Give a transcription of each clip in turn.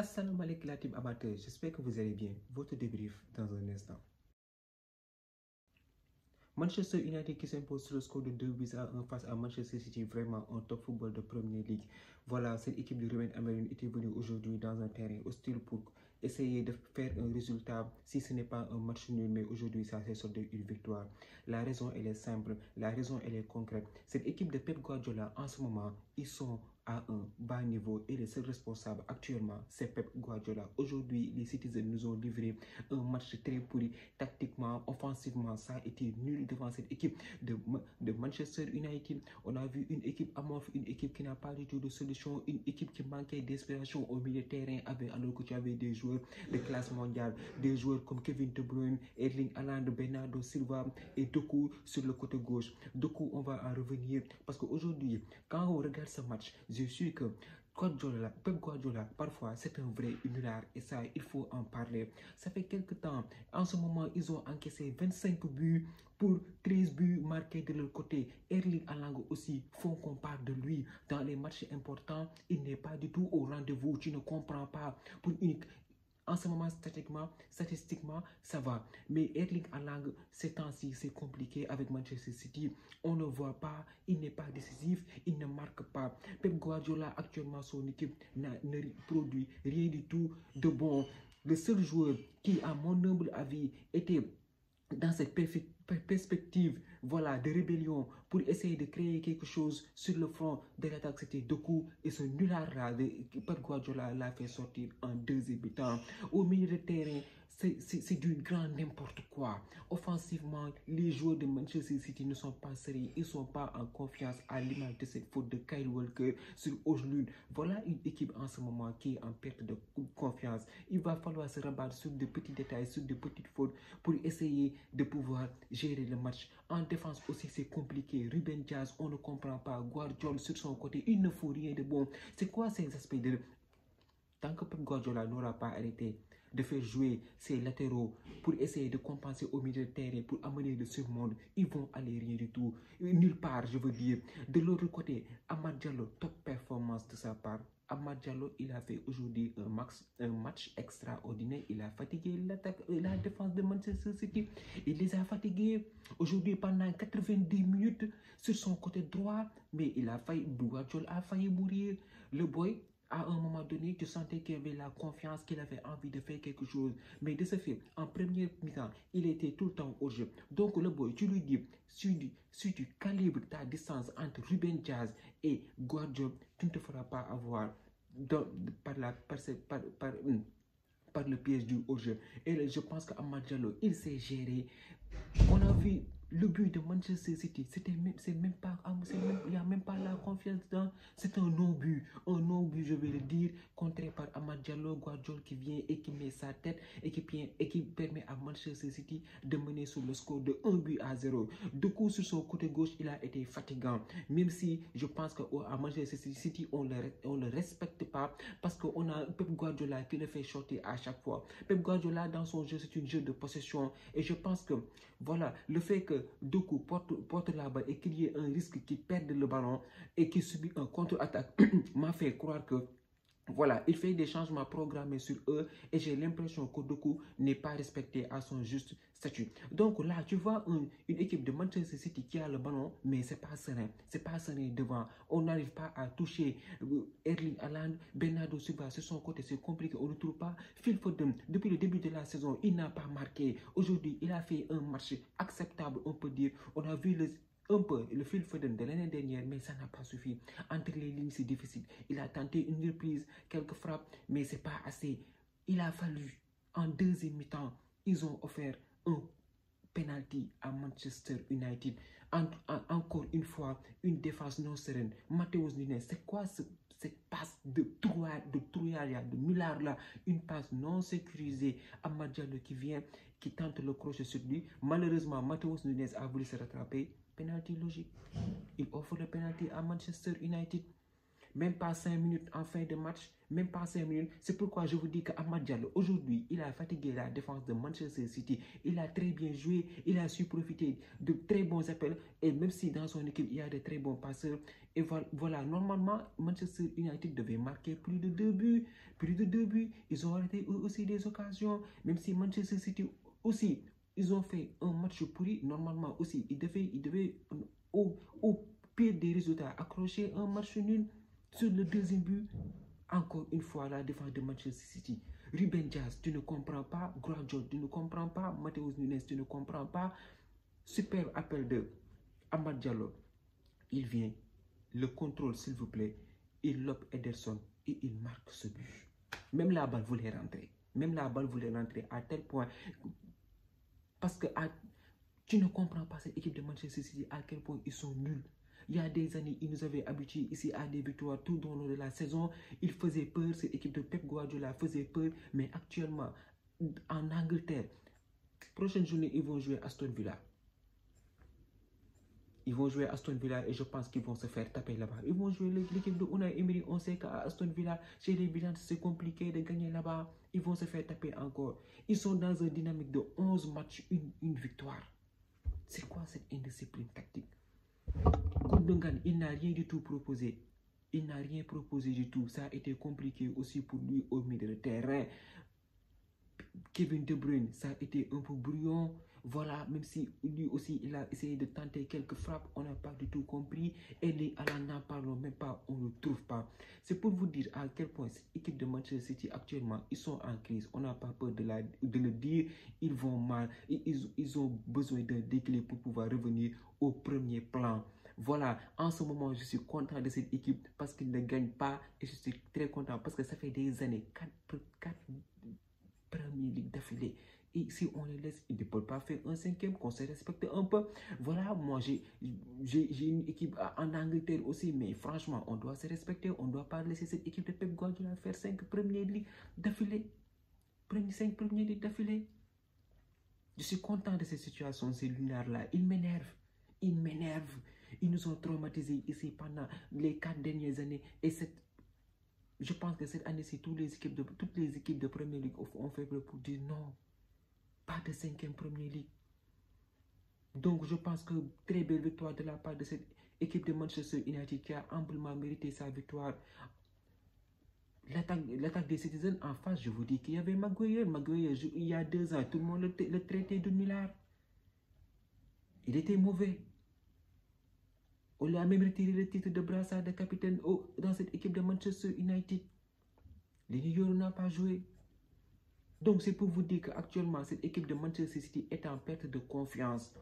Assalamu alaikum la team amateur, j'espère que vous allez bien. Votre débrief dans un instant. Manchester United qui s'impose sur le score de 2-1 face à Manchester City, vraiment un top football de Premier League. Voilà, cette équipe de Ruben Amorim était venue aujourd'hui dans un terrain hostile pour essayer de faire un résultat, si ce n'est pas un match nul, mais aujourd'hui ça s'est soldé une victoire. La raison elle est simple, la raison elle est concrète. Cette équipe de Pep Guardiola en ce moment, ils sont à un bas niveau et le seul responsable actuellement c'est Pep Guardiola. Aujourd'hui les Citizens nous ont livré un match très pourri, tactiquement, offensivement, ça a été nul devant cette équipe de Manchester United. On a vu une équipe amorphe, une équipe qui n'a pas du tout de solution, une équipe qui manquait d'inspiration au milieu de terrain, alors que tu avais des joueurs de classe mondiale, des joueurs comme Kevin De Bruyne, Erling Haaland, Bernardo Silva et Doku sur le côté gauche. Doku, on va en revenir parce qu'aujourd'hui, quand on regarde ce match, je suis que Pep Guardiola, parfois c'est un vrai nulard et ça il faut en parler. Ça fait quelques temps, en ce moment ils ont encaissé 25 buts pour 13 buts marqués de leur côté. Erling Haaland aussi, faut qu'on parle de lui dans les matchs importants, il n'est pas du tout au rendez-vous, tu ne comprends pas. Pour une En ce moment, statistiquement, ça va. Mais Erling Haaland, ces temps-ci, c'est compliqué avec Manchester City. On ne voit pas, il n'est pas décisif, il ne marque pas. Pep Guardiola, actuellement, son équipe ne produit rien du tout de bon. Le seul joueur qui, à mon humble avis, était dans cette perspective, voilà, de rébellion pour essayer de créer quelque chose sur le front de l'attaque, c'était Doku, et ce nulard-là, Pep Guardiola l'a fait sortir en deuxième mi-temps. Au milieu de terrain, c'est du grand n'importe quoi. Offensivement, les joueurs de Manchester City ne sont pas sérieux, ils ne sont pas en confiance à l'image de cette faute de Kyle Walker sur Ojlund. Voilà une équipe en ce moment qui est en perte de confiance. Il va falloir se rabattre sur de petits détails, sur de petites fautes pour essayer de pouvoir gérer le match. En défense aussi, c'est compliqué. Ruben Dias, on ne comprend pas. Guardiola sur son côté, il ne faut rien de bon. C'est quoi ces aspects de... Tant que Pep Guardiola n'aura pas arrêté de faire jouer ses latéraux pour essayer de compenser au milieu de terrain, pour amener le surmonde, ils vont aller rien du tout. Nulle part, je veux dire. De l'autre côté, Amad Diallo, top performance de sa part. Amad Diallo, il a fait aujourd'hui un match extraordinaire. Il a fatigué la défense de Manchester City. Il les a fatigués aujourd'hui pendant 90 minutes sur son côté droit. Mais Guardiola a failli mourir. Le boy, à un moment donné, tu sentais qu'il avait la confiance, qu'il avait envie de faire quelque chose. Mais de ce fait, en première mi-temps, il était tout le temps au jeu. Donc le boy, tu lui dis, si tu calibres ta distance entre Ruben Dias et Guardiola, tu ne te feras pas avoir par le piège du hors-jeu. Et je pense qu'Amad Diallo, il s'est géré. On a vu le but de Manchester City, il n'y a même pas la confiance dedans. C'est un non-but, je vais le dire, contré par Amad Diallo, Guardiola qui vient et qui met sa tête et qui permet à Manchester City de mener sur le score de 1-0. Du coup, sur son côté gauche, il a été fatigant. Même si je pense qu'à Manchester City, on le respecte pas parce qu'on a Pep Guardiola qui le fait shorter à chaque fois. Pep Guardiola, dans son jeu, c'est un jeu de possession. Et je pense que, voilà, le fait que Doku porte la balle et qu'il y ait un risque qu'il perde le ballon et qu'il subit un contre-attaque m'a fait croire que voilà, il fait des changements programmés sur eux et j'ai l'impression que Doku n'est pas respecté à son juste statut. Donc là, tu vois une équipe de Manchester City qui a le ballon, mais c'est pas serein. C'est pas serein devant. On n'arrive pas à toucher Erling Haaland, Bernardo Silva sur son côté, c'est compliqué. On ne trouve pas Phil Foden. Depuis le début de la saison, il n'a pas marqué. Aujourd'hui, il a fait un match acceptable, on peut dire. On a vu un peu le Phil Foden de l'année dernière, mais ça n'a pas suffi. Entre les lignes, c'est difficile. Il a tenté une reprise, quelques frappes, mais c'est pas assez. Il a fallu, en deuxième mi-temps, ils ont offert un penalty à Manchester United. Encore une fois, une défense non sereine. Matheus Nunes, c'est quoi cette passe de trouillard, de Millard là, une passe non sécurisée à Diallo qui tente le crochet sur lui. Malheureusement, Matheus Nunes a voulu se rattraper. Penalty logique. Il offre le penalty à Manchester United. même pas 5 minutes en fin de match, même pas 5 minutes. C'est pourquoi je vous dis qu'Amad Diallo, aujourd'hui, il a fatigué la défense de Manchester City. Il a très bien joué, il a su profiter de très bons appels. Et même si dans son équipe, il y a de très bons passeurs. Et voilà, normalement, Manchester United devait marquer plus de 2 buts. Plus de 2 buts. Ils ont arrêté aussi des occasions. Même si Manchester City aussi, ils ont fait un match pourri. Normalement aussi, ils devaient au pire des résultats, accrocher un match nul sur le deuxième but. Encore une fois, la défense de Manchester City. Ruben Dias, tu ne comprends pas. Guardiola, tu ne comprends pas. Matheus Nunes, tu ne comprends pas. Super appel de Amad Diallo. Il vient, le contrôle s'il vous plaît. Il lobe Ederson et il marque ce but. Même la balle voulait rentrer. Même la balle voulait rentrer à tel point. Parce que tu ne comprends pas cette équipe de Manchester City à quel point ils sont nuls. Il y a des années, ils nous avaient habitués ici à des victoires tout au long de la saison. Ils faisaient peur, cette équipe de Pep Guardiola faisait peur. Mais actuellement, en Angleterre, prochaine journée, ils vont jouer Aston Villa. Ils vont jouer Aston Villa et je pense qu'ils vont se faire taper là-bas. Ils vont jouer l'équipe de Unai Emery. On sait qu'à Aston Villa, chez les Villans, c'est compliqué de gagner là-bas. Ils vont se faire taper encore. Ils sont dans une dynamique de 11 matchs, une victoire. C'est quoi cette indiscipline tactique? Gundogan, il n'a rien du tout proposé. Il n'a rien proposé du tout. Ça a été compliqué aussi pour lui au milieu de terrain. Kevin De Bruyne, ça a été un peu brouillon. Voilà, même si lui aussi, il a essayé de tenter quelques frappes, on n'a pas du tout compris. Et les Haaland, n'en parlons même pas, on ne le trouve pas. C'est pour vous dire à quel point cette équipe de Manchester City actuellement, ils sont en crise. On n'a pas peur de le dire. Ils vont mal. Ils ont besoin d'un déclic pour pouvoir revenir au premier plan. Voilà, en ce moment, je suis content de cette équipe parce qu'ils ne gagnent pas. Et je suis très content parce que ça fait des années, 4 Premier Ligue d'affilée. Et si on les laisse, ils ne peuvent pas faire un cinquième, qu'on se respecte un peu. Voilà, moi j'ai une équipe en Angleterre aussi, mais franchement, on doit se respecter. On ne doit pas laisser cette équipe de Pep Guardiola faire 5 Premier Ligue d'affilée. 5 Premier Ligue d'affilée. Je suis content de cette situation, ces lunars-là. Ils m'énervent. Ils m'énervent. Ils nous ont traumatisés ici pendant les 4 dernières années. Et je pense que cette année-ci, toutes les équipes de Premier League ont fait pour dire non, pas de 5e Premier League. Donc, je pense que très belle victoire de la part de cette équipe de Manchester United qui a amplement mérité sa victoire. L'attaque des Citizens en face, je vous dis qu'il y avait Maguire. Maguire, il y a 2 ans, tout le monde le traitait de nulard. Il était mauvais. On lui a même retiré le titre de brassard de capitaine dans cette équipe de Manchester United. Les New York n'ont pas joué. Donc, c'est pour vous dire qu'actuellement, cette équipe de Manchester City est en perte de confiance.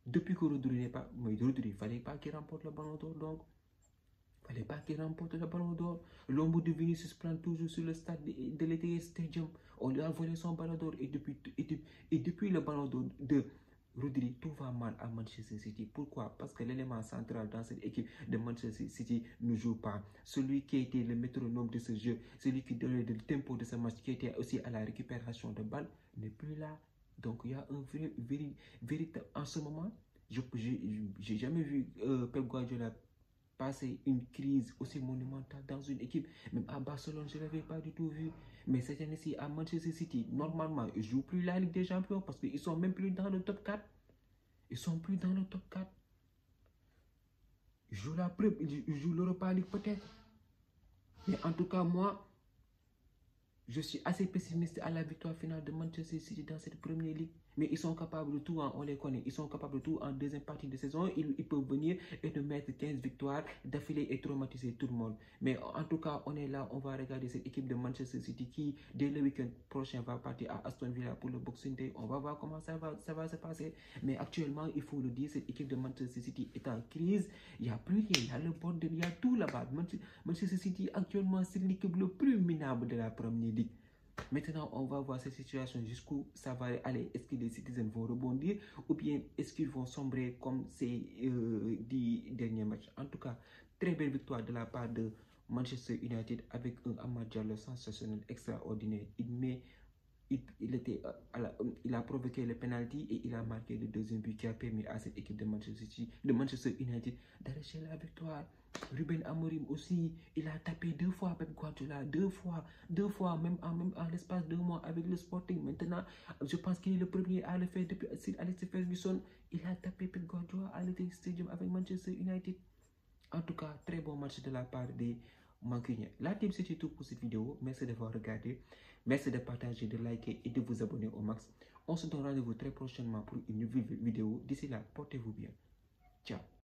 Depuis que Rodri n'est pas... Mais Rodri, il ne fallait pas qu'il remporte le ballon d'or. Donc, il ne fallait pas qu'il remporte le ballon d'or. L'ombre de Vinicius prend toujours sur le stade de l'ETS Stadium. On lui a volé son ballon d'or. Et depuis le ballon d'or de Rodri, tout va mal à Manchester City. Pourquoi? Parce que l'élément central dans cette équipe de Manchester City ne joue pas. Celui qui était le métronome de ce jeu, celui qui donnait le tempo de ce match, qui était aussi à la récupération de balles, n'est plus là. Donc il y a un véritable... En ce moment, je n'ai jamais vu Pep Guardiola passer une crise aussi monumentale dans une équipe. Même à Barcelone, je ne l'avais pas du tout vu. Mais cette année-ci, à Manchester City, normalement, ils ne jouent plus la Ligue des Champions parce qu'ils ne sont même plus dans le top 4. Ils ne sont plus dans le top 4. Ils jouent l'Europa League peut-être. Mais en tout cas, moi, je suis assez pessimiste à la victoire finale de Manchester City dans cette première ligue. Mais ils sont capables de tout, hein, on les connaît. Ils sont capables de tout en deuxième partie de saison. Ils peuvent venir et nous mettre 15 victoires d'affilée et traumatiser tout le monde. Mais en tout cas, on est là, on va regarder cette équipe de Manchester City qui, dès le week-end prochain, va partir à Aston Villa pour le Boxing Day. On va voir comment ça va se passer. Mais actuellement, il faut le dire, cette équipe de Manchester City est en crise. Il n'y a plus rien, il y a le bordel, il y a tout là-bas. Manchester City, actuellement, c'est l'équipe le plus minable de la première ligue. Maintenant, on va voir cette situation jusqu'où ça va aller. Est-ce que les Citizens vont rebondir ou bien est-ce qu'ils vont sombrer comme ces 10 derniers matchs? En tout cas, très belle victoire de la part de Manchester United avec un Amad Diallo sensationnel, extraordinaire. Il met il a provoqué le penalty et il a marqué le deuxième but qui a permis à cette équipe de Manchester United d'arracher la victoire. Ruben Amorim aussi, il a tapé 2 fois Pep Guardiola, 2 fois, même en l'espace de 2 mois avec le Sporting. Maintenant, je pense qu'il est le premier à le faire depuis Alex Ferguson. Il a tapé Pep Guardiola à l'Etihad Stadium avec Manchester United. En tout cas, très bon match de la part des Mancuniens. La team, c'est tout pour cette vidéo. Merci d'avoir regardé. Merci de partager, de liker et de vous abonner au max. On se donne rendez-vous très prochainement pour une nouvelle vidéo. D'ici là, portez-vous bien. Ciao.